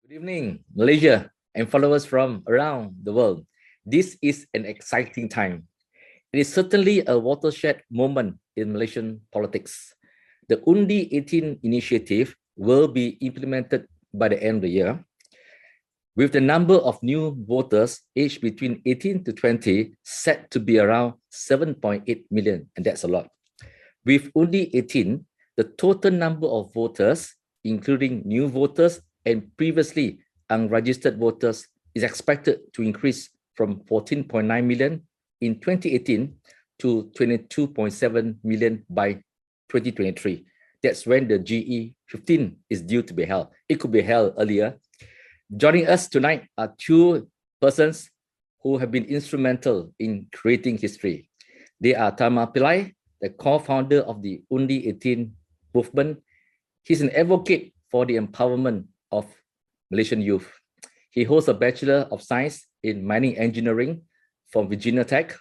Good evening, Malaysia and followers from around the world. This is an exciting time. It is certainly a watershed moment in Malaysian politics. The UNDI 18 initiative will be implemented by the end of the year, with the number of new voters aged between 18 to 20 set to be around 7.8 million, and that's a lot. With UNDI 18, the total number of voters, including new voters and previously unregistered voters, is expected to increase from 14.9 million in 2018 to 22.7 million by 2023. That's when the GE15 is due to be held. It could be held earlier. Joining us tonight are two persons who have been instrumental in creating history. They are Tharma Pillai, the co-founder of the UNDI 18 movement. He's an advocate for the empowerment of Malaysian youth. He holds a Bachelor of Science in Mining Engineering from Virginia Tech,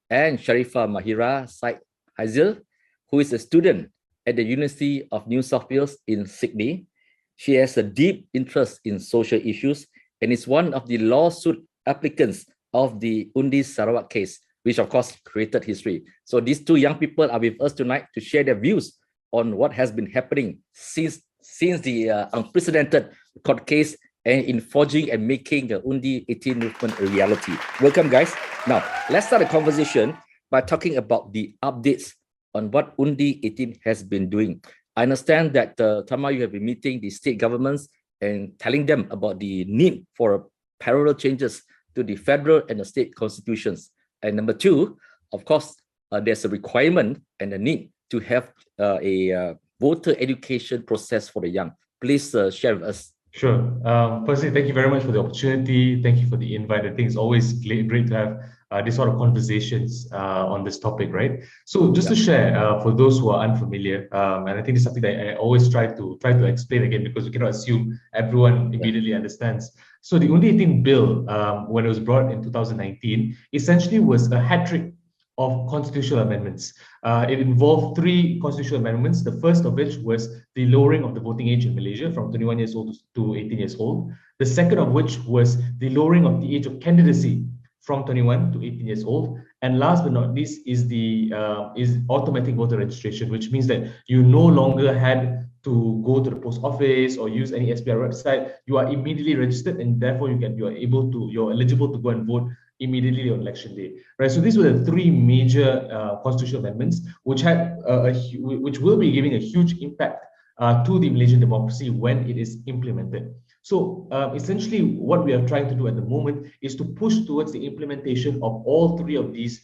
and Sharifah Maheerah Syed Hazir, who is a student at the University of New South Wales in Sydney. She has a deep interest in social issues and is one of the lawsuit applicants of the UNDI Sarawak case, which of course created history. So these two young people are with us tonight to share their views on what has been happening since the unprecedented court case and in forging and making the UNDI 18 movement a reality. Welcome, guys. Now, let's start a conversation by talking about the updates on what UNDI 18 has been doing. I understand that, Tharma, you have been meeting the state governments and telling them about the need for parallel changes to the federal and the state constitutions. And number two, of course, there's a requirement and a need to have a voter education process for the young. Please share with us. Sure. Firstly, thank you very much for the opportunity. Thank you for the invite. I think it's always great to have this sort of conversations on this topic, right? So just to share, for those who are unfamiliar, and I think it's something that I always try to explain again, because we cannot assume everyone immediately understands. So the UNDI 18 bill, when it was brought in 2019, essentially was a hat trick of constitutional amendments. It involved three constitutional amendments, the first of which was the lowering of the voting age in Malaysia from 21 years old to 18 years old. The second of which was the lowering of the age of candidacy from 21 to 18 years old. And last but not least is the automatic voter registration, which means that you no longer had to go to the post office or use any SPR website. You are immediately registered, and therefore you're eligible to go and vote immediately on election day, right? So these were the three major constitutional amendments, which will be giving a huge impact to the Malaysian democracy when it is implemented. So essentially, what we are trying to do at the moment is to push towards the implementation of all three of these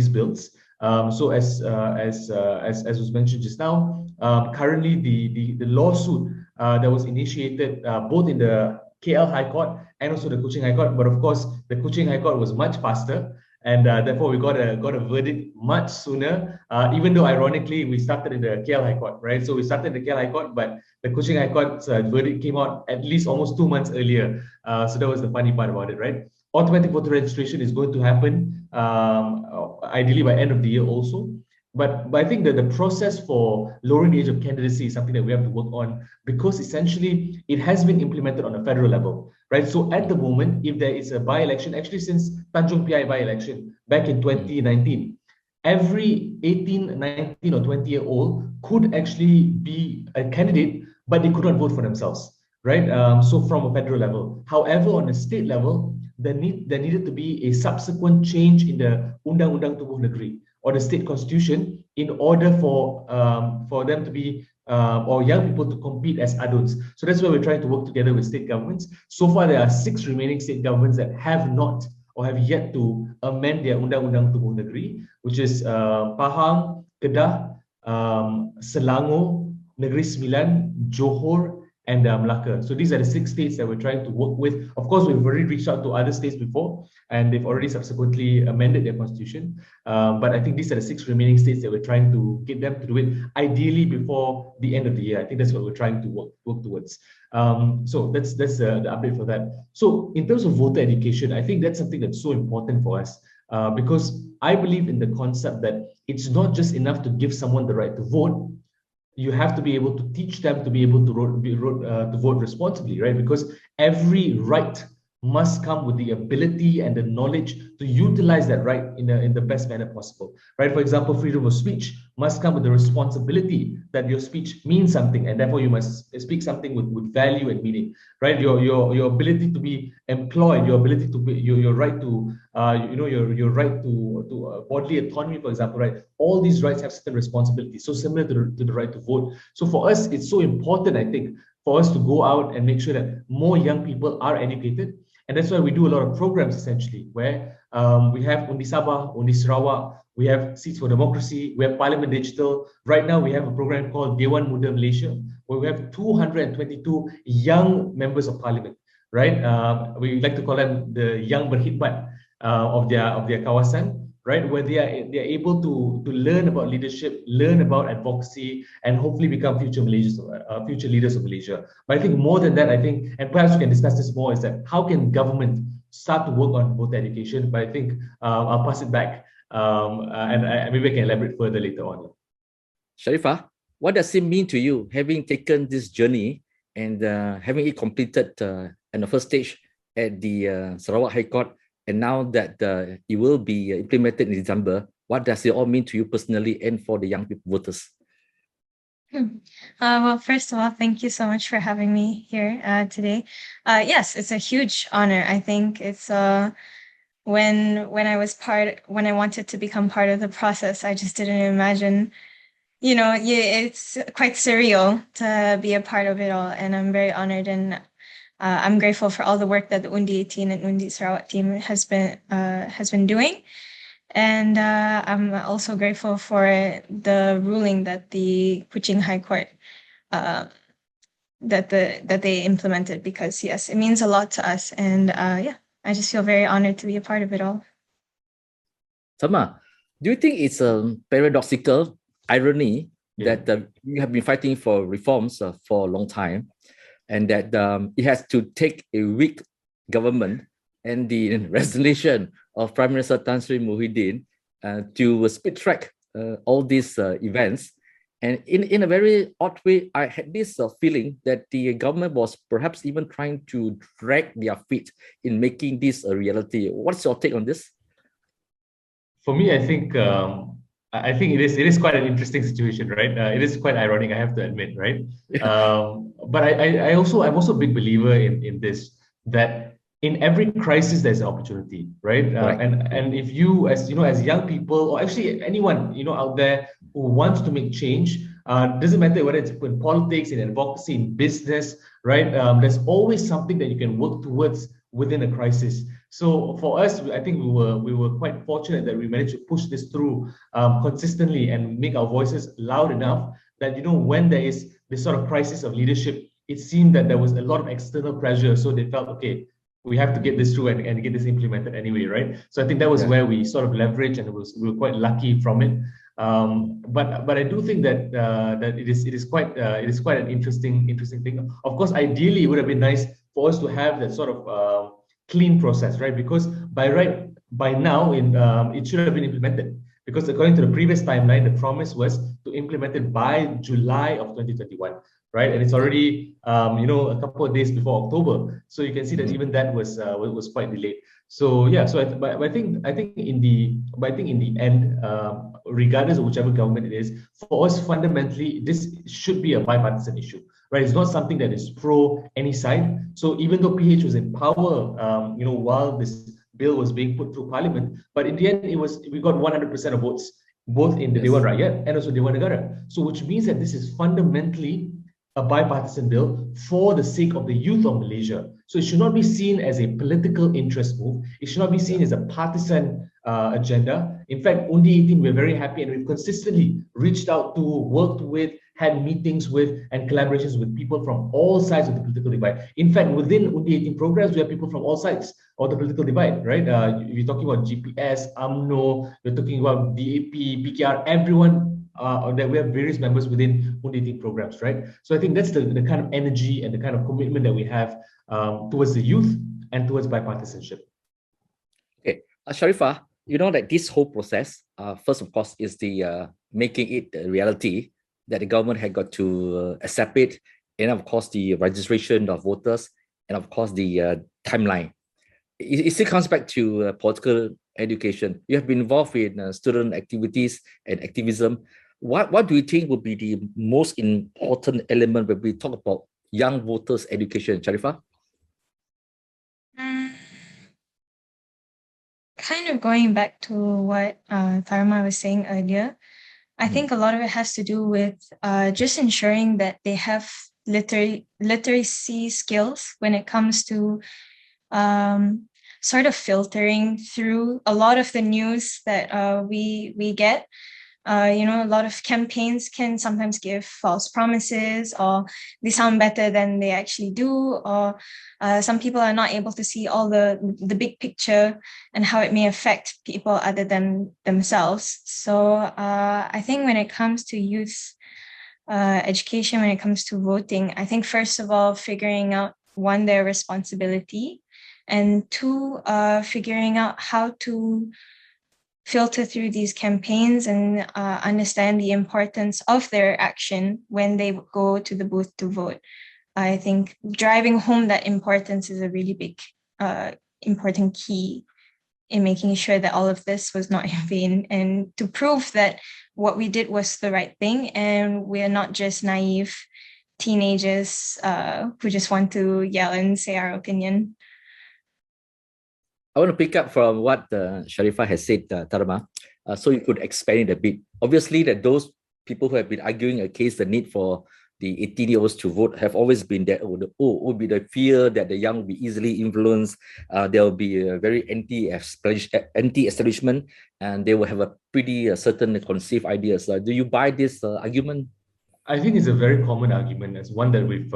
bills. So as was mentioned just now, currently the lawsuit that was initiated both in the KL High Court and also the Kuching High Court, but of course the Kuching High Court was much faster, and therefore we got a verdict much sooner. Even though ironically we started in the KL High Court, right? So we started in the KL High Court, but the Kuching High Court's verdict came out at least almost 2 months earlier. So that was the funny part about it, right? Automatic voter registration is going to happen ideally by end of the year also. But I think that the process for lowering the age of candidacy is something that we have to work on, because essentially it has been implemented on a federal level, right? So at the moment, if there is a by-election, actually since Tanjung Piai by-election back in 2019, every 18, 19 or 20-year-old could actually be a candidate, but they could not vote for themselves, right? So from a federal level. However, on a state level, there needed to be a subsequent change in the Undang-Undang Tubuh Negeri, or the state constitution, in order for them to be or young people to compete as adults. So that's why we're trying to work together with state governments. So far, there are 6 remaining state governments that have not or have yet to amend their Undang-Undang Tubuh Negeri, which is Pahang, Kedah, Selangor, Negeri Sembilan, Johor, and Melaka. So these are the 6 states that we're trying to work with. Of course, we've already reached out to other states before, and they've already subsequently amended their constitution. But I think these are the 6 remaining states that we're trying to get them to do it, ideally before the end of the year. I think that's what we're trying to work towards. So that's the update for that. So in terms of voter education, I think that's something that's so important for us, because I believe in the concept that it's not just enough to give someone the right to vote. you have to be able to teach them to be able to vote responsibly, right? Because every right must come with the ability and the knowledge to utilize that right in the best manner possible, right? For example, freedom of speech must come with the responsibility that your speech means something, and therefore you must speak something with value and meaning, right? Your ability to be employed, your ability to be your right to your right to bodily autonomy, for example, right? All these rights have certain responsibilities, so similar to the right to vote. So for us, it's so important, I think, for us to go out and make sure that more young people are educated. And that's why we do a lot of programs, essentially, where we have Undi Sabah, Undi Sarawak, we have Seats for Democracy, we have Parliament Digital. Right now, we have a program called Dewan Muda Malaysia, where we have 222 young members of parliament, right? We like to call them the young berkhidmat of their kawasan, right? Where they're able to learn about leadership, learn about advocacy, and hopefully become future future leaders of Malaysia. But I think more than that, I think, and perhaps we can discuss this more, is that how can government start to work on both education? But I think I'll pass it back, and maybe I can elaborate further later on. Sharifah, what does it mean to you having taken this journey and having it completed in the first stage at the Sarawak High Court, and now that it will be implemented in December? What does it all mean to you personally and for the young people voters? Well, first of all, thank you so much for having me here today. Yes, it's a huge honor. I think it's when I wanted to become part of the process, I just didn't imagine. It's quite surreal to be a part of it all, and I'm very honored, and I'm grateful for all the work that the UNDI 18 and UNDI Sarawak team has been doing. And I'm also grateful for the ruling that the Kuching High Court that they implemented, because yes, it means a lot to us, and I just feel very honored to be a part of it all. Tharma, do you think it's a paradoxical irony that you have been fighting for reforms for a long time, and that it has to take a weak government and the resignation of Prime Minister Tan Sri Muhyiddin to speed track all these events? And in a very odd way, I had this feeling that the government was perhaps even trying to drag their feet in making this a reality. What's your take on this? For me, I think it is quite an interesting situation, right? It is quite ironic, I have to admit, right? But I'm also a big believer in this, that in every crisis there's an opportunity, right? And if you, as young people, or actually anyone out there who wants to make change, doesn't matter whether it's in politics, in advocacy, in business, right? There's always something that you can work towards within a crisis. So for us, I think we were quite fortunate that we managed to push this through consistently and make our voices loud enough that, when there is this sort of crisis of leadership, it seemed that there was a lot of external pressure. So they felt, okay, we have to get this through and get this implemented anyway, right? So I think that was where we sort of leveraged, and we were quite lucky from it. But I do think that that it is quite an interesting thing. Of course, ideally, it would have been nice for us to have that sort of clean process, right? Because by now it should have been implemented, because according to the previous timeline, the promise was to implement it by July of 2021, right? And it's already a couple of days before October, so you can see that even that was quite delayed. So yeah, but I think in the end, regardless of whichever government it is, for us fundamentally this should be a bipartisan issue, right? It's not something that is pro any side. So even though PH was in power, while this bill was being put through Parliament, but in the end we got 100% of votes, both in the Dewan Rakyat and also Dewan Negara. So which means that this is fundamentally a bipartisan bill for the sake of the youth of Malaysia. So it should not be seen as a political interest move. It should not be seen as a partisan agenda. In fact, UNDI 18, we're very happy, and we've consistently reached out to, worked with, had meetings with, and collaborations with people from all sides of the political divide. In fact, within UNDI 18 programs, we have people from all sides of the political divide, right? You're talking about GPS, UMNO, you're talking about DAP, PKR, everyone. That we have various members within UNDI 18 programs, right? So I think that's the kind of energy and the kind of commitment that we have towards the youth and towards bipartisanship. Okay, Sharifah, that this whole process, first of course, is the making it a reality, that the government had got to accept it, and of course the registration of voters, and of course the timeline. It still comes back to political education. You have been involved in student activities and activism. What do you think would be the most important element when we talk about young voters' education, Sharifah? Kind of going back to what Tharma was saying earlier, I think a lot of it has to do with just ensuring that they have literacy skills when it comes to sort of filtering through a lot of the news that we get. A lot of campaigns can sometimes give false promises, or they sound better than they actually do, or some people are not able to see all the big picture and how it may affect people other than themselves. So I think when it comes to youth education, when it comes to voting, I think first of all, figuring out, one, their responsibility, and two, figuring out how to filter through these campaigns and understand the importance of their action when they go to the booth to vote. I think driving home that importance is a really big, important key in making sure that all of this was not in vain, and to prove that what we did was the right thing, and we're not just naive teenagers who just want to yell and say our opinion. I want to pick up from what Sharifah has said, Tharma, so you could expand it a bit. Obviously, that those people who have been arguing against the need for the 18-year-olds to vote have always been that, would be the fear that the young will be easily influenced. There will be a very anti-establishment, and they will have a pretty certain conceived ideas. Do you buy this argument? I think it's a very common argument. It's one that we've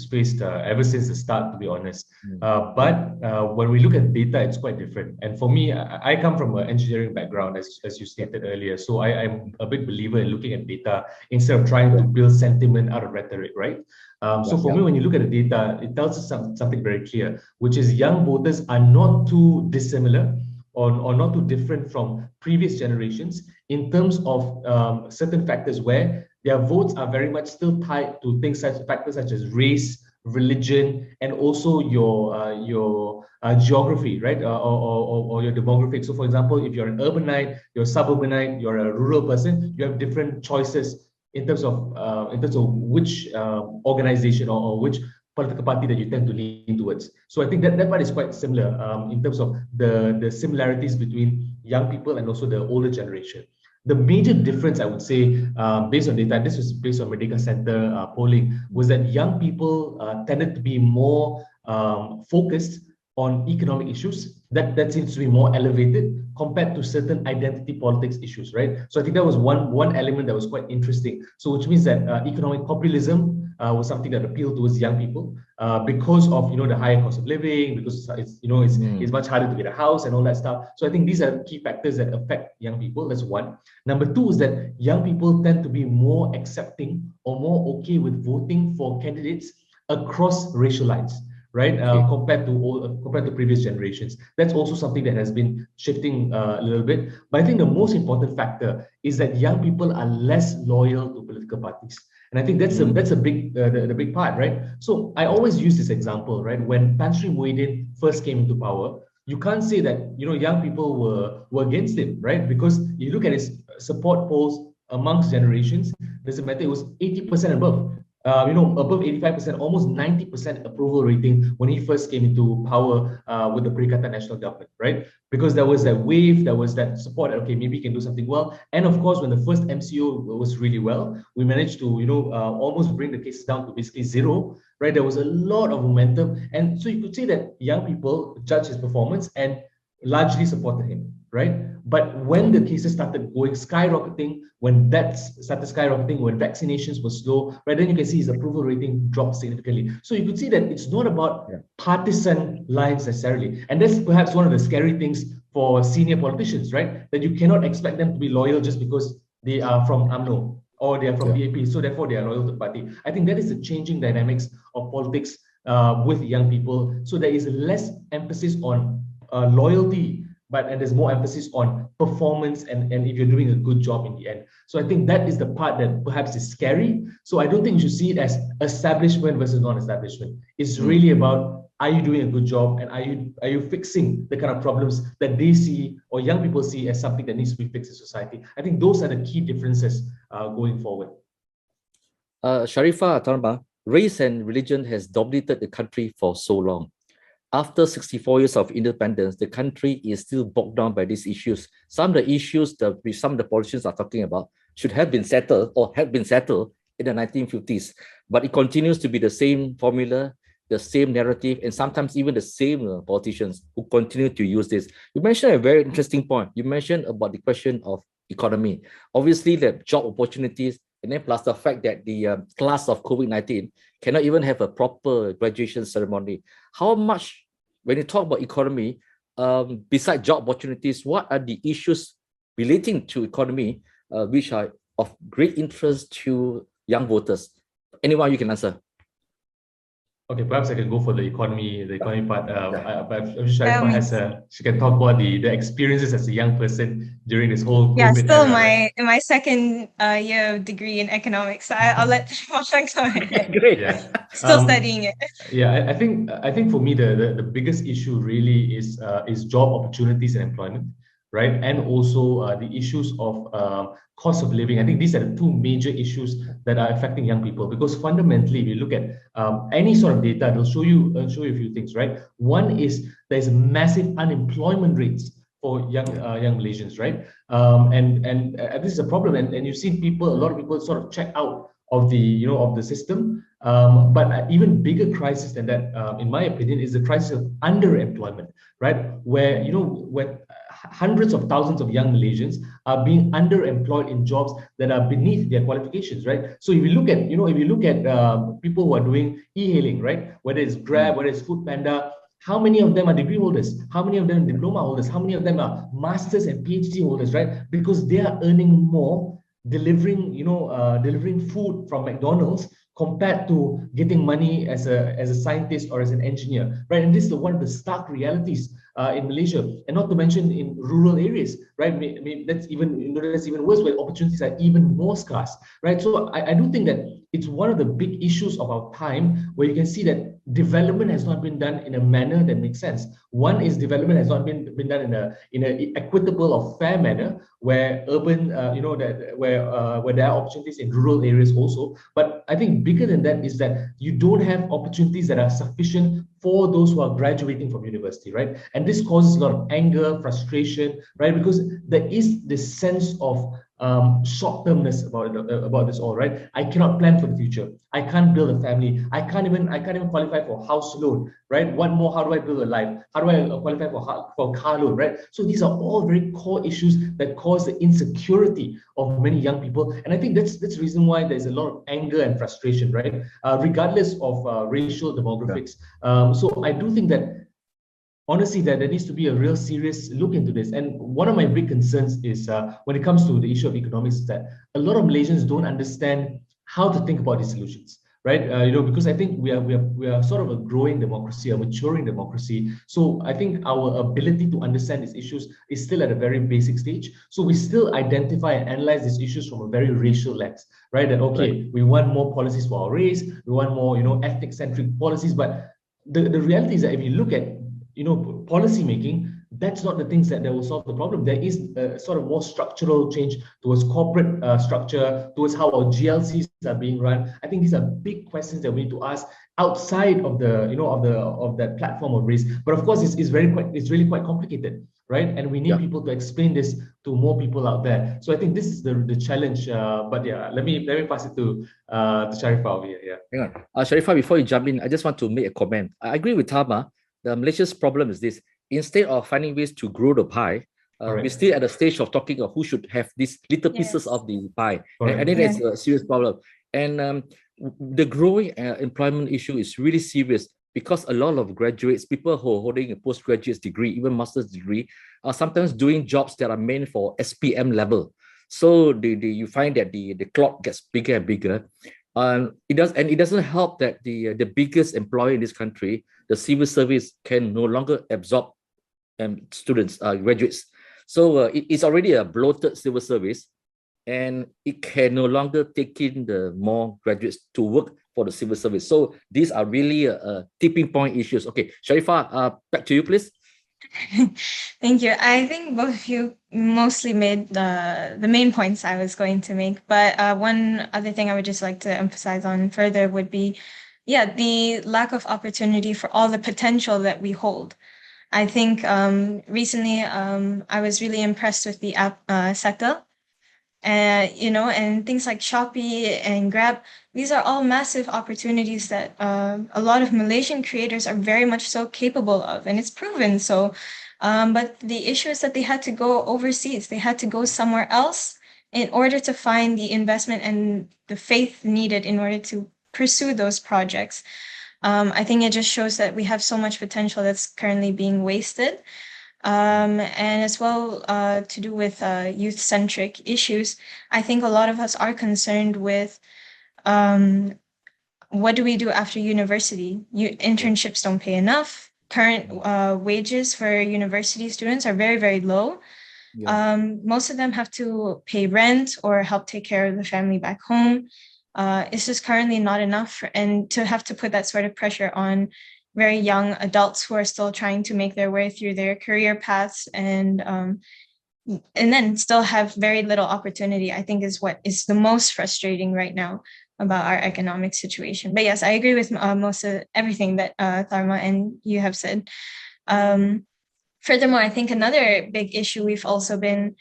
faced ever since the start, to be honest. But when we look at data, it's quite different. And for me, I come from an engineering background, as you stated earlier. So I'm a big believer in looking at data instead of trying to build sentiment out of rhetoric, right? So for me, when you look at the data, it tells us something very clear, which is young voters are not too dissimilar or not too different from previous generations in terms of certain factors where their votes are very much still tied to factors such as race, religion, and also your geography, right? Or your demographics. So, for example, if you're an urbanite, you're a suburbanite, you're a rural person, you have different choices in terms of which organization or which political party that you tend to lean towards. So I think that part is quite similar in terms of the similarities between young people and also the older generation. The major difference, I would say, based on data, and this was based on Merdeka Center polling, was that young people tended to be more focused on economic issues. That seems to be more elevated compared to certain identity politics issues, right? So I think that was one element that was quite interesting. So which means that economic populism was something that appealed towards young people because of the higher cost of living, because it's much harder to get a house and all that stuff. So I think these are key factors that affect young people. That's one. Number two is that young people tend to be more accepting or more okay with voting for candidates across racial lines, right? Compared to previous generations. That's also something that has been shifting a little bit. But I think the most important factor is that young people are less loyal to political parties. And I think that's a big the big part, right? So I always use this example, right? When Tan Sri Muhyiddin first came into power, you can't say that young people were against him, right? Because you look at his support polls amongst generations, doesn't matter, it was 80% above. Above 85%, almost 90% approval rating when he first came into power with the Perikatan National Government, right? Because there was that wave, there was that support, okay, maybe he can do something well. And of course, when the first MCO was really well, we managed to, almost bring the cases down to basically zero, right? There was a lot of momentum. And so you could say that young people judged his performance and largely supported him, right? But when the cases started skyrocketing, when deaths started skyrocketing, when vaccinations were slow, right, then you can see his approval rating dropped significantly. So you could see that it's not about partisan lines necessarily. And that's perhaps one of the scary things for senior politicians, right? That you cannot expect them to be loyal just because they are from UMNO or they are from PAP, so therefore they are loyal to the party. I think that is the changing dynamics of politics with young people. So there is less emphasis on loyalty and there's more emphasis on performance and if you're doing a good job in the end. So I think that is the part that perhaps is scary. So I don't think you should see it as establishment versus non-establishment. It's really about, are you doing a good job, and are you fixing the kind of problems that they see or young people see as something that needs to be fixed in society? I think those are the key differences going forward. Sharifah, Tharma, race and religion has dominated the country for so long. After 64 years of independence, the country is still bogged down by these issues. Some of the issues that some of the politicians are talking about should have been settled or have been settled in the 1950s, but it continues to be the same formula, the same narrative, and sometimes even the same politicians who continue to use this. You mentioned a very interesting point. You mentioned about the question of economy. Obviously, the job opportunities, and then plus the fact that the class of COVID-19 cannot even have a proper graduation ceremony. How much, when you talk about economy, besides job opportunities, what are the issues relating to economy which are of great interest to young voters? Anyone you can answer. Okay, perhaps I can go for the economy part. But Sharifah she can talk about the experiences as a young person during this whole COVID still era, right? in my second year of degree in economics. So I'll let Moshan go ahead. Great. Yeah. Still studying it. Yeah, I think for me the biggest issue really is job opportunities and employment, right? And also the issues of cost of living. I think these are the two major issues that are affecting young people, because fundamentally, if you look at any sort of data, it'll show you a few things, right? One is there's massive unemployment rates for young Malaysians, right? And this is a problem, and you've seen a lot of people sort of check out of the system. But an even bigger crisis than that, in my opinion, is the crisis of underemployment, right? Where when hundreds of thousands of young Malaysians are being underemployed in jobs that are beneath their qualifications, right? So if you look at people who are doing e-hailing, right? Whether it's Grab, whether it's Foodpanda, how many of them are degree holders? How many of them are diploma holders? How many of them are masters and PhD holders, right? Because they are earning more delivering food from McDonald's compared to getting money as a scientist or as an engineer, right? And this is one of the stark realities in Malaysia, and not to mention in rural areas, right? I mean, that's even worse, where opportunities are even more scarce, right? So I do think that it's one of the big issues of our time, where you can see that development has not been done in a manner that makes sense. One is development has not been done in a equitable or fair manner, where urban, where there are opportunities in rural areas also. But I think bigger than that is that you don't have opportunities that are sufficient for those who are graduating from university, right? And this causes a lot of anger, frustration, right? Because there is this sense of short-termness about this all, right? I cannot plan for the future. I can't build a family. I can't even qualify for house loan, right? What more? How do I build a life? How do I qualify for car loan, right? So these are all very core issues that cause the insecurity of many young people, and I think that's the reason why there's a lot of anger and frustration, right? Regardless of racial demographics. So I do think that, honestly, that there needs to be a real serious look into this. And one of my big concerns is when it comes to the issue of economics, is that a lot of Malaysians don't understand how to think about these solutions, right? Because I think we are sort of a growing democracy, a maturing democracy. So I think our ability to understand these issues is still at a very basic stage. So we still identify and analyze these issues from a very racial lens, right? That okay, we want more policies for our race, we want more, ethnic-centric policies. But the reality is that if you look at policy making, that's not the things that will solve the problem. There is a sort of more structural change towards corporate structure, towards how our GLCs are being run. I think these are big questions that we need to ask outside of the of that platform of race. But of course, it's really quite complicated, right? And we need people to explain this to more people out there. So I think this is the challenge. But yeah, let me pass it to Sharifah over here. Yeah. Hang on, Sharifah, before you jump in, I just want to make a comment. I agree with Tharma. The Malaysia's problem is this: instead of finding ways to grow the pie, we're still at the stage of talking of who should have these little pieces of the pie. And I think that's a serious problem. And the growing employment issue is really serious, because a lot of graduates, people who are holding a postgraduate degree, even master's degree, are sometimes doing jobs that are meant for SPM level. So you find that the clock gets bigger and bigger. It doesn't help that the biggest employer in this country, the civil service, can no longer absorb students, graduates. So it's already a bloated civil service, and it can no longer take in the more graduates to work for the civil service. So these are really tipping point issues. Okay, Sharifah, back to you, please. Thank you. I think both of you mostly made the main points I was going to make. But one other thing I would just like to emphasize on further would be, yeah, the lack of opportunity for all the potential that we hold. I think recently I was really impressed with the app sector. And things like Shopee and Grab, these are all massive opportunities that a lot of Malaysian creators are very much so capable of, and it's proven so. But the issue is that they had to go overseas. They had to go somewhere else in order to find the investment and the faith needed in order to pursue those projects. I think it just shows that we have so much potential that's currently being wasted. And as well to do with youth-centric issues, I think a lot of us are concerned with what do we do after university? Internships don't pay enough. Current wages for university students are very, very low. Yeah. Most of them have to pay rent or help take care of the family back home. It's just currently not enough. And to have to put that sort of pressure on very young adults who are still trying to make their way through their career paths and then still have very little opportunity, I think is what is the most frustrating right now about our economic situation. But yes, I agree with most of everything that Tharma and you have said. Furthermore, I think another big issue we've also been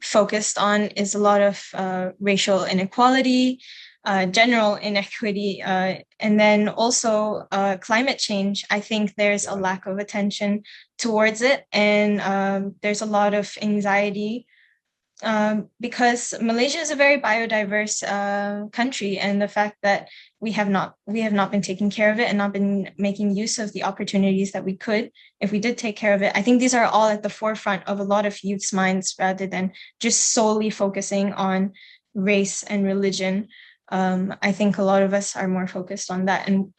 focused on is a lot of racial inequality, general inequity, and then also climate change. I think there's a lack of attention towards it, and there's a lot of anxiety because Malaysia is a very biodiverse country, and the fact that we have not been taking care of it and not been making use of the opportunities that we could if we did take care of it. I think these are all at the forefront of a lot of youth's minds rather than just solely focusing on race and religion. I think a lot of us are more focused on that and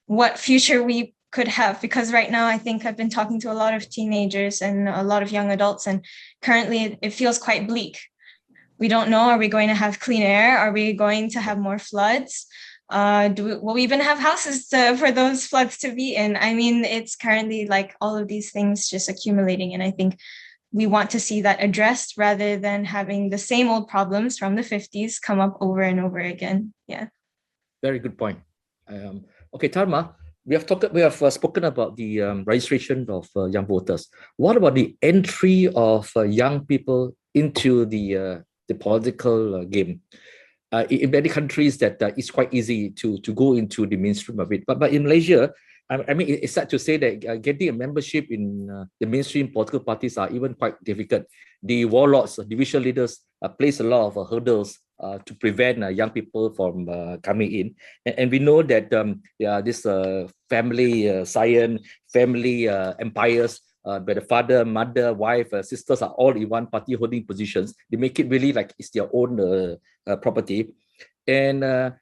what future we could have, because right now I think I've been talking to a lot of teenagers and a lot of young adults, and currently it feels quite bleak. We don't know, are we going to have clean air? Are we going to have more floods? Will we even have houses for those floods to be in? I mean, it's currently like all of these things just accumulating, and I think we want to see that addressed rather than having the same old problems from the 50s come up over and over again. Yeah. Very good point. Okay, Tharma, we have spoken about the registration of young voters. What about the entry of young people into the political game? In many countries, that it's quite easy to go into the mainstream of it. But in Malaysia, I mean, it's sad to say that getting a membership in the mainstream political parties are even quite difficult. The warlords, division leaders place a lot of hurdles to prevent young people from coming in. And we know that this family science, family empires, where the father, mother, wife, sisters are all in one party holding positions. They make it really like it's their own property. And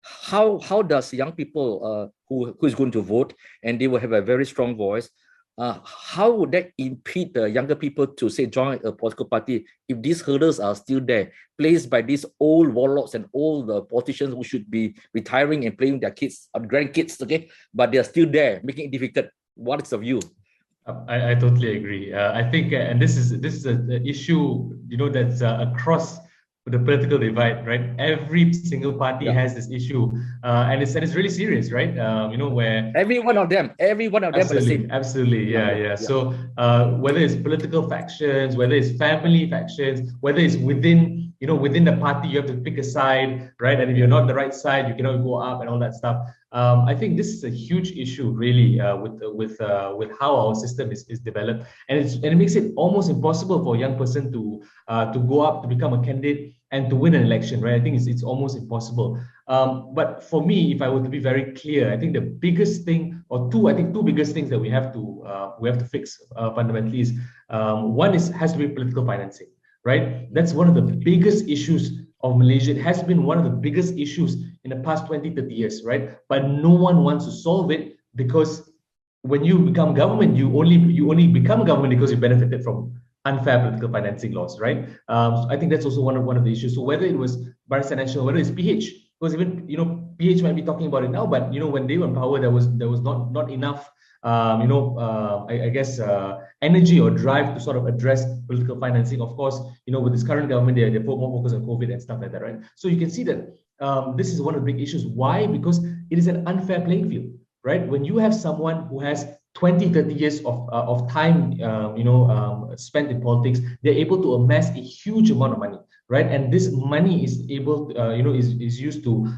how does young people who is going to vote, and they will have a very strong voice, how would that impede the younger people to say join a political party if these hurdles are still there, placed by these old warlords and all the politicians who should be retiring and playing their kids or grandkids, okay, but they are still there, making it difficult? What is the view? I totally agree. I think, and this is an issue, that's across the political divide, right? Every single party has this issue, and it's really serious, right? Where every one of them absolutely, yeah. So whether it's political factions, whether it's family factions, whether it's within the party, you have to pick a side, right? And if you're not the right side, you cannot go up and all that stuff. I think this is a huge issue, really, with how our system is developed, and it makes it almost impossible for a young person to go up to become a candidate and to win an election, right? I think it's almost impossible. But for me, if I were to be very clear, I think the biggest thing, or two biggest things that we have to fix fundamentally is one has to be political financing, right? That's one of the biggest issues of Malaysia. It has been one of the biggest issues in the past 20, 30 years, right? But no one wants to solve it because when you become government, you only become government because you benefited from unfair political financing laws, right? So I think that's also one of the issues. So whether it was Barisan Nasional, whether it's PH, because even PH might be talking about it now, but when they were in power, there was not enough I guess energy or drive to sort of address political financing. Of course, with this current government, they're more focused on COVID and stuff like that, right? So you can see that this is one of the big issues. Why? Because it is an unfair playing field, right? When you have someone who has 20, 30 years of time, spent in politics, they're able to amass a huge amount of money, right? And this money is able, is used to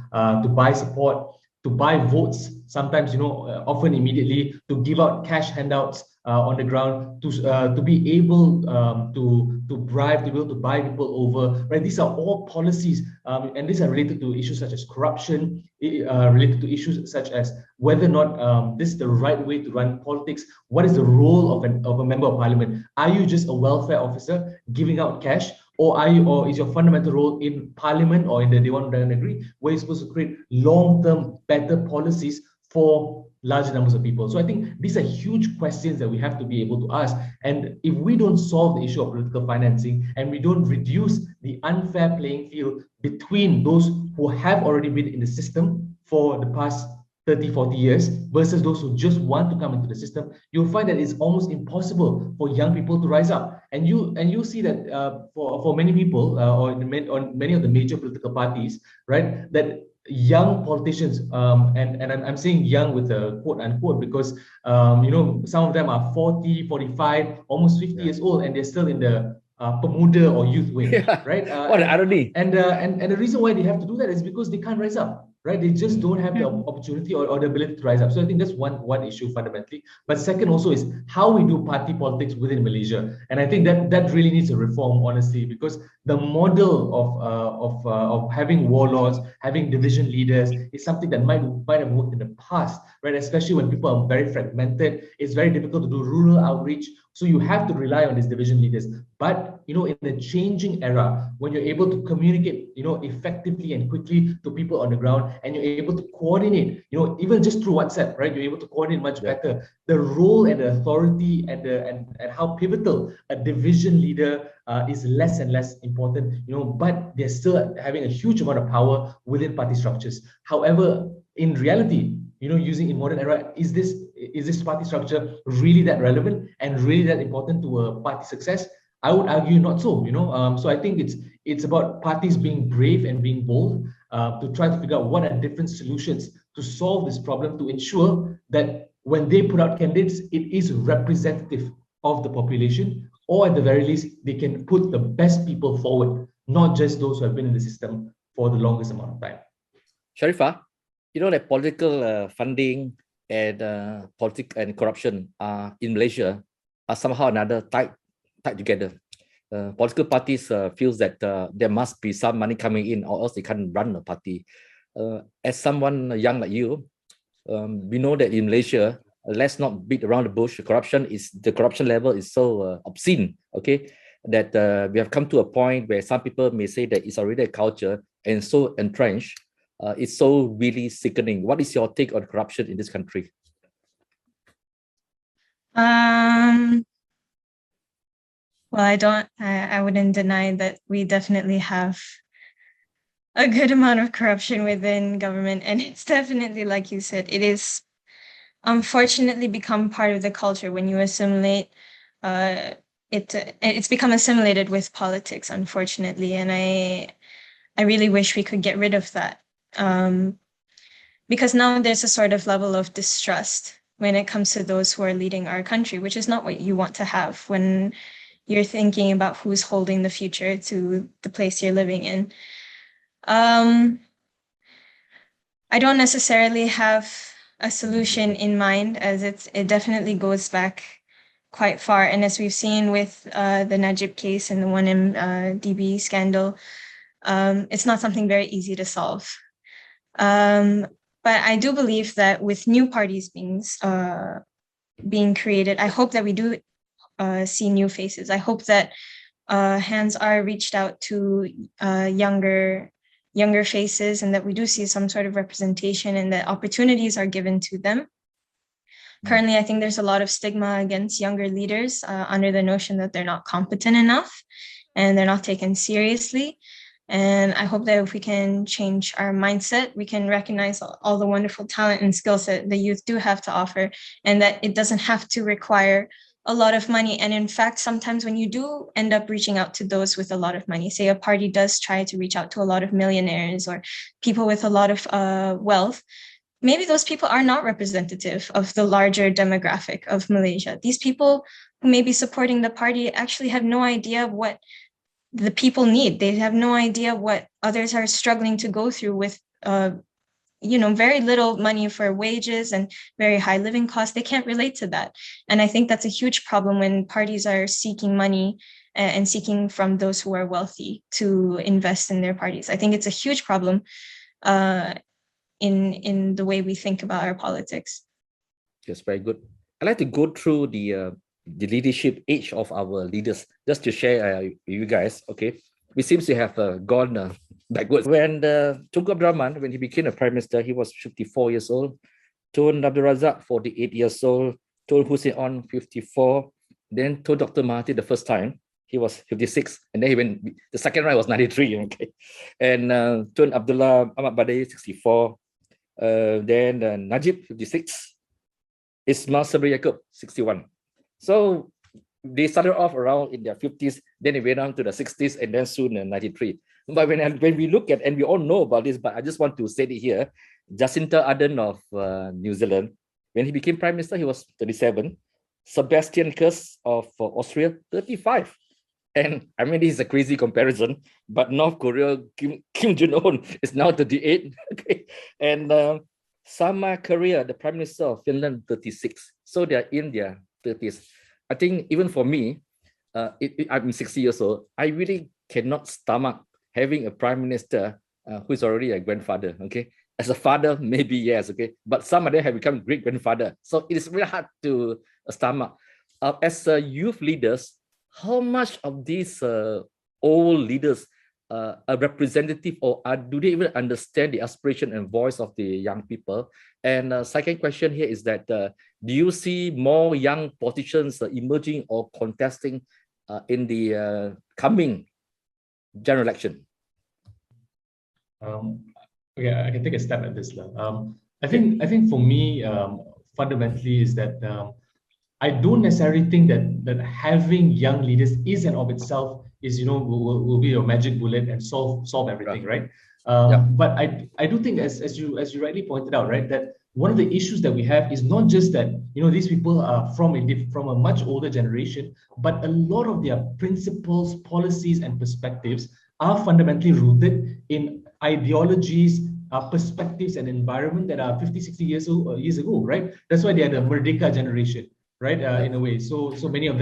buy support, to buy votes, sometimes, often immediately, to give out cash handouts on the ground, to be able to bribe, to be able to buy people over, right? These are all policies, and these are related to issues such as corruption, related to issues such as whether or not this is the right way to run politics. What is the role of a member of parliament? Are you just a welfare officer giving out cash? Or is your fundamental role in parliament or in the Dewan Undangan Negeri, where you're supposed to create long-term better policies for large numbers of people? So I think these are huge questions that we have to be able to ask. And if we don't solve the issue of political financing and we don't reduce the unfair playing field between those who have already been in the system for the past 30, 40 years versus those who just want to come into the system, you'll find that it's almost impossible for young people to rise up. And you'll see that for many people on many of the major political parties, right, that young politicians, and I'm saying young with a quote unquote, because some of them are 40, 45, almost 50 years old, and they're still in the Pemuda or youth wing, right? What an irony. And the reason why they have to do that is because they can't rise up. Right, they just don't have the opportunity or the ability to rise up. So I think that's one issue fundamentally. But second also is how we do party politics within Malaysia, and I think that really needs a reform, honestly, because the model of having warlords, having division leaders is something that might have worked in the past, right? Especially when people are very fragmented, it's very difficult to do rural outreach. So you have to rely on these division leaders. But in a changing era, when you're able to communicate, effectively and quickly to people on the ground, and you're able to coordinate, even just through WhatsApp, right? You're able to coordinate much better. The role and the authority and how pivotal a division leader is less and less important, but they're still having a huge amount of power within party structures. However, in reality, using in modern era, is this party structure really that relevant and really that important to a party success? I would argue not so. So I think it's about parties being brave and being bold to try to figure out what are different solutions to solve this problem, to ensure that when they put out candidates, it is representative of the population, or at the very least, they can put the best people forward, not just those who have been in the system for the longest amount of time. Sharifah, that political funding and politics and corruption in Malaysia are somehow or another tied together. Political parties feels that there must be some money coming in, or else they can't run a party. As someone young like you, we know that in Malaysia, let's not beat around the bush. The corruption level is so obscene. Okay, that we have come to a point where some people may say that it's already a culture and so entrenched. It's so really sickening. What is your take on corruption in this country? Well, I wouldn't deny that we definitely have a good amount of corruption within government. And it's definitely, like you said, it is unfortunately become part of the culture when you assimilate. It's become assimilated with politics, unfortunately. And I really wish we could get rid of that. Because now there's a sort of level of distrust when it comes to those who are leading our country, which is not what you want to have when you're thinking about who's holding the future to the place you're living in. I don't necessarily have a solution in mind, as it definitely goes back quite far. And as we've seen with the Najib case and the 1MDB scandal, it's not something very easy to solve. But I do believe that with new parties being created, I hope that we do see new faces. I hope that hands are reached out to younger faces, and that we do see some sort of representation and that opportunities are given to them. Currently, I think there's a lot of stigma against younger leaders under the notion that they're not competent enough and they're not taken seriously. And I hope that if we can change our mindset, we can recognize all the wonderful talent and skills that the youth do have to offer, and that it doesn't have to require a lot of money. And in fact, sometimes when you do end up reaching out to those with a lot of money, say a party does try to reach out to a lot of millionaires or people with a lot of wealth, maybe those people are not representative of the larger demographic of Malaysia. These people who may be supporting the party actually have no idea what the people need. They have no idea what others are struggling to go through with, very little money for wages and very high living costs. They can't relate to that. And I think that's a huge problem when parties are seeking money and seeking from those who are wealthy to invest in their parties. I think it's a huge problem in the way we think about our politics. Yes, very good. I'd like to go through the leadership age of our leaders, just to share with you guys. Okay, we seem to have gone backwards. When Tunku Abdul Rahman, when he became a prime minister, he was 54 years old. Tun Abdul Razak, 48 years old. Tun Hussein On, 54. Then Tun Dr. Mahathir the first time, he was 56. And then he went, the second round was 93. Okay, and Tun Abdullah Ahmad Badai, 64. Then Najib, 56. Ismail Sabri Yaakob, 61. So they started off around in their 50s, then it went on to the 60s, and then soon 93. But when we look at, and we all know about this, but I just want to say it here, Jacinta Ardern of New Zealand, when he became prime minister, he was 37. Sebastian Kurz of Austria, 35. And I mean, this is a crazy comparison, but North Korea, Kim Jong-un is now 38. Okay. And Sama Korea, the prime minister of Finland, 36. So they're in their 30s. I think even for me, I'm 60 years old, I really cannot stomach having a prime minister who is already a grandfather. Okay. As a father, maybe yes, okay. But some of them have become great grandfather. So it is really hard to stomach. As youth leaders, how much of these old leaders are representative, or do they even understand the aspiration and voice of the young people? And second question here is that, do you see more young politicians emerging or contesting in the coming general election? Okay, I can take a stab at this. I think for me, fundamentally is that I don't necessarily think that having young leaders is and of itself is, will be your magic bullet and solve everything, right? But I do think, as you rightly pointed out, right, that one of the issues that we have is not just that, these people are from a much older generation, but a lot of their principles, policies, and perspectives are fundamentally rooted in ideologies, perspectives, and environment that are 50, 60 years ago, right? That's why they are the Merdeka generation, right? In a way, so many of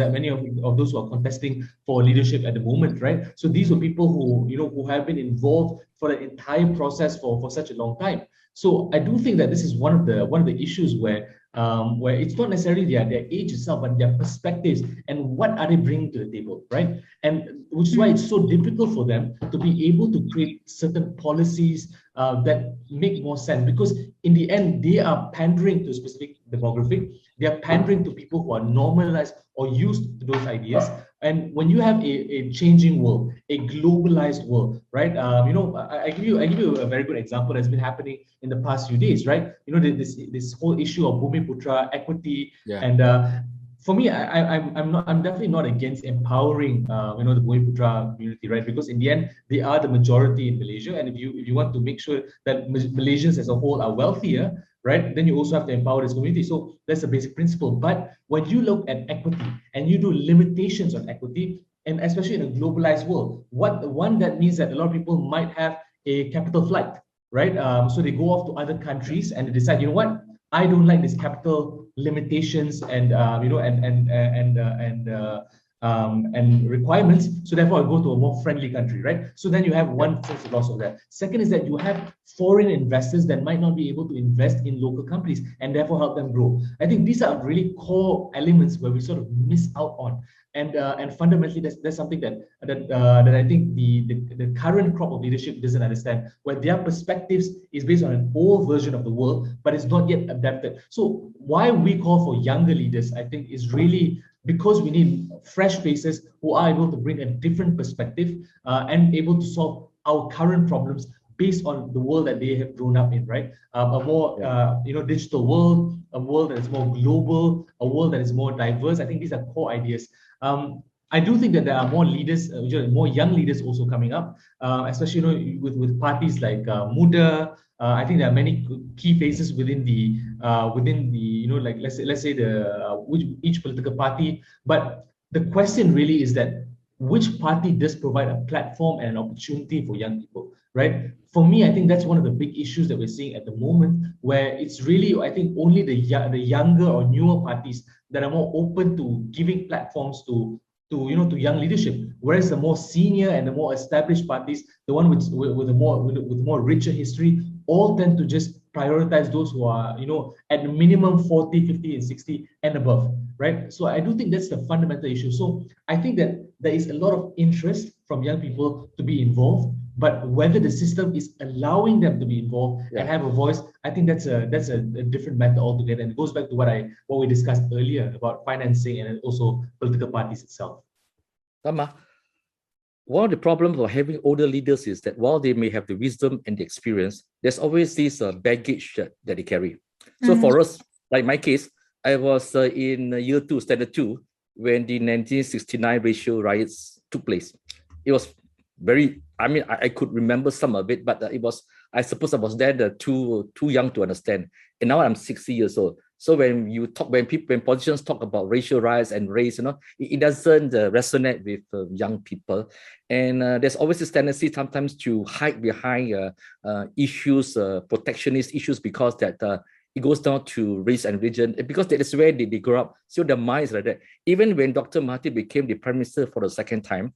those who are contesting for leadership at the moment, right? So these were people who have been involved for the entire process for such a long time. So I do think that this is one of the issues where it's not necessarily their age itself, but their perspectives and what are they bringing to the table, right? And which is why it's so difficult for them to be able to create certain policies that make more sense, because in the end they are pandering to a specific demographic. They are pandering to people who are normalized or used to those ideas. And when you have a changing world, a globalized world, right? I give you a very good example that's been happening in the past few days, right? This whole issue of Bumiputra equity, and for me, I'm definitely not against empowering the Bumiputra community, right? Because in the end, they are the majority in Malaysia, and if you want to make sure that Malaysians as a whole are wealthier, right, then you also have to empower this community. So that's a basic principle. But when you look at equity and you do limitations on equity, and especially in a globalized world, that means that a lot of people might have a capital flight, right? So they go off to other countries and they decide, you know what, I don't like this capital limitations and and requirements. So therefore, I go to a more friendly country, right? So then you have one source of loss of that. Second is that you have foreign investors that might not be able to invest in local companies and therefore help them grow. I think these are really core elements where we sort of miss out on. And fundamentally, that's something that I think the current crop of leadership doesn't understand, where their perspectives is based on an old version of the world, but it's not yet adapted. So why we call for younger leaders, I think, is really because we need fresh faces who are able to bring a different perspective and able to solve our current problems based on the world that they have grown up in, right? A more digital world, a world that is more global, a world that is more diverse. I think these are core ideas. I do think that there are more leaders, more young leaders also coming up, especially with parties like Muda. I think there are many key faces within the like let's say each political party. But the question really is that which party does provide a platform and an opportunity for young people, right? For me, I think that's one of the big issues that we're seeing at the moment, where it's really, I think, only the younger or newer parties that are more open to giving platforms to young leadership, whereas the more senior and the more established parties, the one with more richer history, all tend to just prioritize those who are at the minimum 40, 50, and 60 and above, right? So I do think that's the fundamental issue. So I think that there is a lot of interest from young people to be involved, but whether the system is allowing them to be involved and have a voice, I think that's a different matter altogether. And it goes back to what we discussed earlier about financing and also political parties itself. Tharma, one of the problems of having older leaders is that while they may have the wisdom and the experience, there's always this baggage that they carry. So for us, like my case, I was in year 2, standard 2, when the 1969 racial riots took place. It was very, I could remember some of it, but I suppose I was there too young to understand. And now I'm 60 years old. So when politicians talk about racial riots and race, it doesn't resonate with young people. And there's always this tendency sometimes to hide behind issues, protectionist issues, because that it goes down to race and religion, because that is where they grow up. So the mind is like that. Even when Dr. Mahathir became the prime minister for the second time,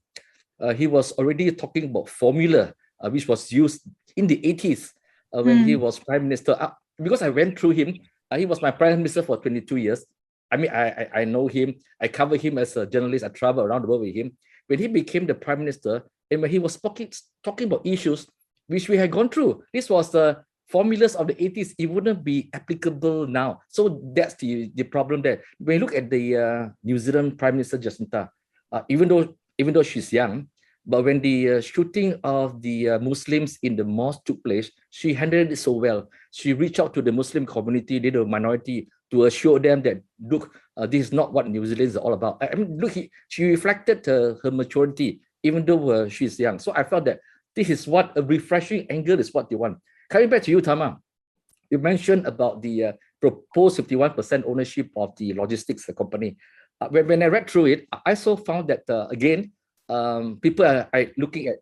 he was already talking about formula, which was used in the 80s when he was prime minister. Because I went through him, he was my prime minister for 22 years. I know him. I cover him as a journalist. I travel around the world with him. When he became the prime minister, and when he was talking about issues which we had gone through, this was the formulas of the 80s. It wouldn't be applicable now. So that's the problem there. When you look at the New Zealand Prime Minister Jacinta, even though she's young, but when the shooting of the Muslims in the mosque took place, she handled it so well. She reached out to the Muslim community, the minority, to assure them that, look, this is not what New Zealand is all about. She reflected her maturity, even though she's young. So I felt that this is what a refreshing angle is what they want. Coming back to you, Tharma, you mentioned about the proposed 51% ownership of the logistics company. When I read through it, I also found that, again, people are looking at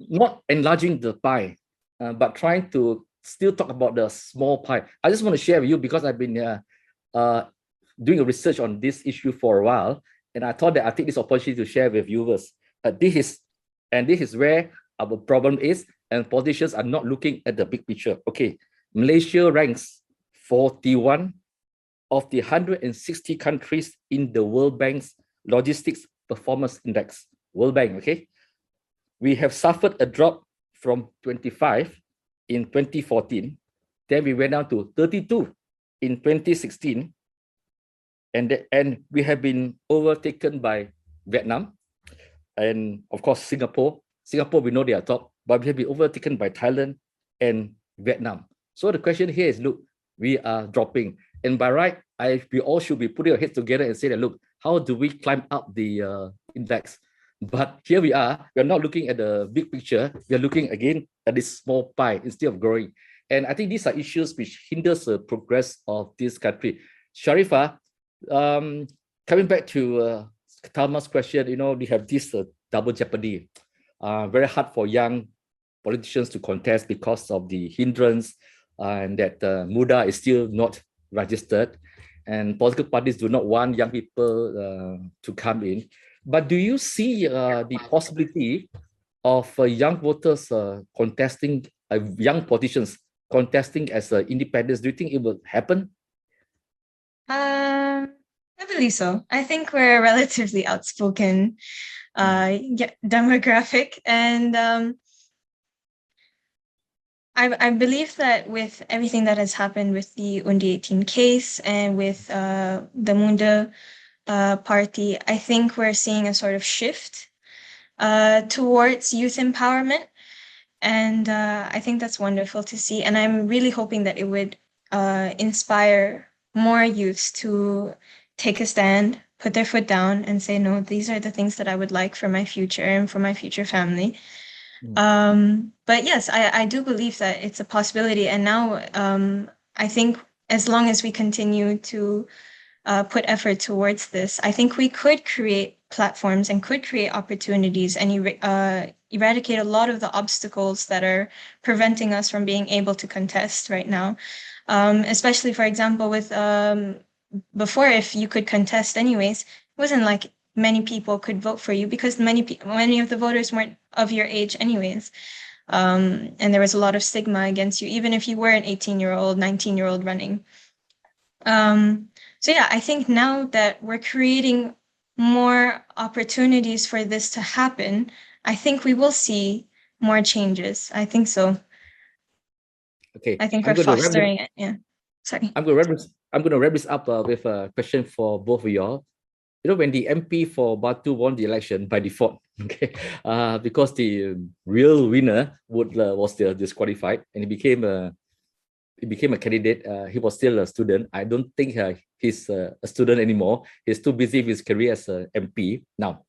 not enlarging the pie, but trying to still talk about the small pie. I just want to share with you, because I've been doing a research on this issue for a while, and I thought that I take this opportunity to share with viewers. This is where our problem is, and politicians are not looking at the big picture. Okay, Malaysia ranks 41 of the 160 countries in the World Bank's Logistics Performance Index. World Bank, okay? We have suffered a drop from 25 in 2014. Then we went down to 32 in 2016. And we have been overtaken by Vietnam. And of course, Singapore. Singapore, we know they are top, but we have been overtaken by Thailand and Vietnam. So the question here is, look, we are dropping. And by right, we all should be putting our heads together and say that, look, how do we climb up the index? But here we are not looking at the big picture. We are looking again at this small pie instead of growing. And I think these are issues which hinders the progress of this country. Sharifah, coming back to Tharma's question, we have this double jeopardy. Very hard for young politicians to contest because of the hindrance, and that Muda is still not registered. And political parties do not want young people to come in. But do you see the possibility of young voters contesting, young politicians contesting as independents? Do you think it will happen? I believe so. I think we're a relatively outspoken demographic, and I believe that with everything that has happened with the UNDI 18 case and with the Munda party, I think we're seeing a sort of shift towards youth empowerment. And I think that's wonderful to see. And I'm really hoping that it would inspire more youths to take a stand, put their foot down, and say, no, these are the things that I would like for my future and for my future family. But yes, I do believe that it's a possibility. And now I think as long as we continue to put effort towards this, I think we could create platforms and could create opportunities and eradicate a lot of the obstacles that are preventing us from being able to contest right now. Especially, for example, with before, if you could contest anyways, it wasn't like many people could vote for you because many of the voters weren't of your age anyways. And there was a lot of stigma against you, even if you were an 18-year-old, 19-year-old running. So yeah, I think now that we're creating more opportunities for this to happen, I think we will see more changes. I think so. Okay, I think we're fostering it. Yeah. Sorry. I'm going to wrap this up with a question for both of y'all. You know, when the MP for Batu won the election by default, okay, because the real winner was still disqualified, and he became a candidate. He was still a student. I don't think he's a student anymore. He's too busy with his career as an MP now.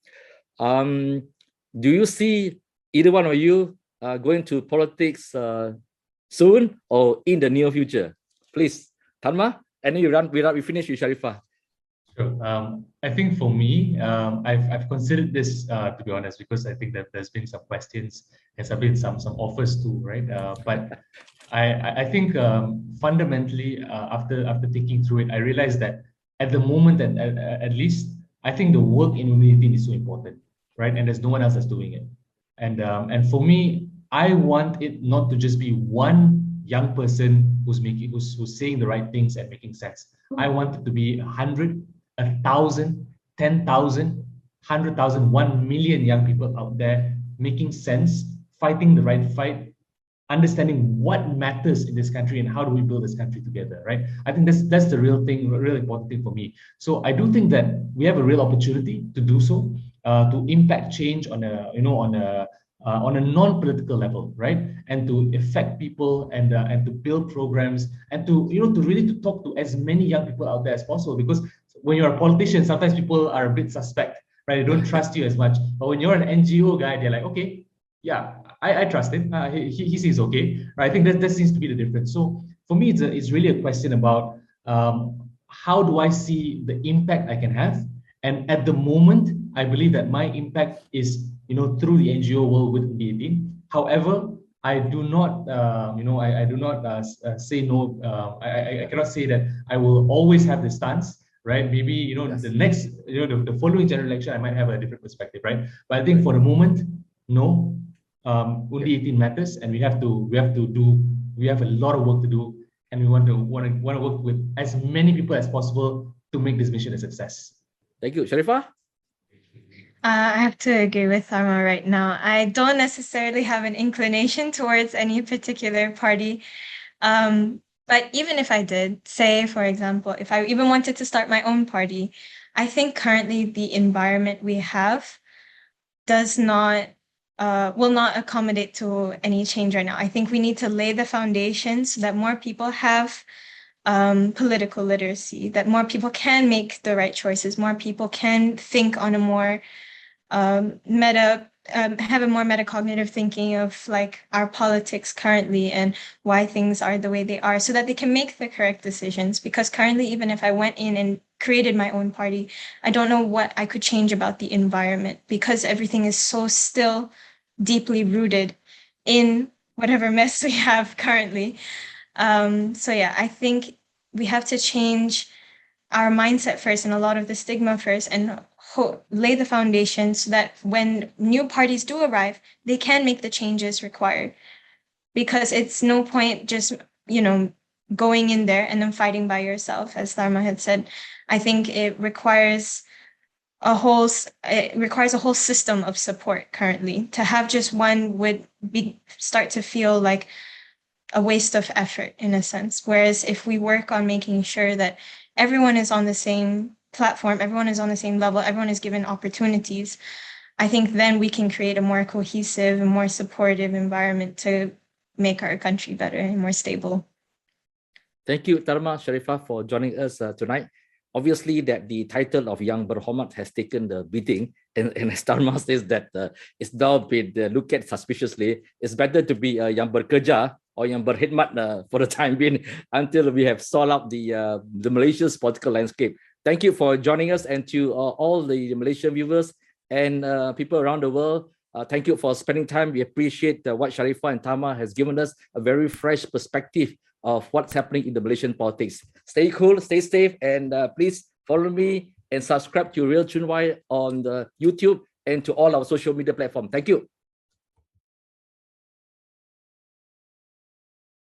Do you see either one of you going to politics soon or in the near future? Please, Tharma, and then we finish with Sharifah. Sure. I think for me, I've considered this to be honest, because I think that there's been some questions, there's been some offers too, right? But I think fundamentally, after thinking through it, I realized that at the moment, at least, I think the work in UNDI is so important, right? And there's no one else that's doing it. And for me, I want it not to just be one young person who's saying the right things and making sense. I want it to be 100, 1,000, 10,000, 100,000, 1 million young people out there making sense, fighting the right fight, understanding what matters in this country and how do we build this country together, right? I think that's the real thing, really important thing for me. So I do think that we have a real opportunity to do so, to impact change on a non-political level, right? And to affect people and to build programs and to really talk to as many young people out there as possible. Because when you're a politician, sometimes people are a bit suspect, right? They don't trust you as much. But when you're an NGO guy, they're like, okay, yeah, I trust him. He seems okay. Right? I think that seems to be the difference. So for me, it's really a question about how do I see the impact I can have? And at the moment, I believe that my impact is through the NGO world with UNDI 18. However, I do not I do not say no. I cannot say that I will always have this stance. Right? Maybe Yes. the next the following general election I might have a different perspective. Right? But I think for the moment, no. UNDI 18 matters, and we have a lot of work to do, and we want to work with as many people as possible to make this mission a success. Thank you. Sharifah? I have to agree with Tharma right now. I don't necessarily have an inclination towards any particular party. But even if I did, say, for example, if I even wanted to start my own party, I think currently the environment we have does not will not accommodate to any change right now. I think we need to lay the foundation so that more people have political literacy, that more people can make the right choices, more people can think on a more have a more metacognitive thinking of like our politics currently and why things are the way they are, so that they can make the correct decisions. Because currently, even if I went in and created my own party, I don't know what I could change about the environment, because everything is so still deeply rooted in whatever mess we have currently. So yeah, I think we have to change our mindset first and a lot of the stigma first, and lay the foundation so that when new parties do arrive, they can make the changes required. Because it's no point just, going in there and then fighting by yourself, as Tharma had said. I think it requires a whole system of support currently. To have just one would start to feel like a waste of effort in a sense. Whereas if we work on making sure that everyone is on the same platform, everyone is on the same level, everyone is given opportunities, I think then we can create a more cohesive and more supportive environment to make our country better and more stable. Thank you, Tharma, Sharifah, for joining us tonight. Obviously, that the title of Yang Berhormat has taken the beating, and as Tharma says that it's now been looked at suspiciously. It's better to be Yang Berkerja or Yang Berkhidmat for the time being until we have solved out the Malaysia's political landscape. Thank you for joining us, and to all the Malaysian viewers and people around the world. Thank you for spending time. We appreciate what Sharifah and Tharma has given us, a very fresh perspective of what's happening in the Malaysian politics. Stay cool, stay safe, and please follow me and subscribe to RealChunWai on the YouTube and to all our social media platforms. Thank you.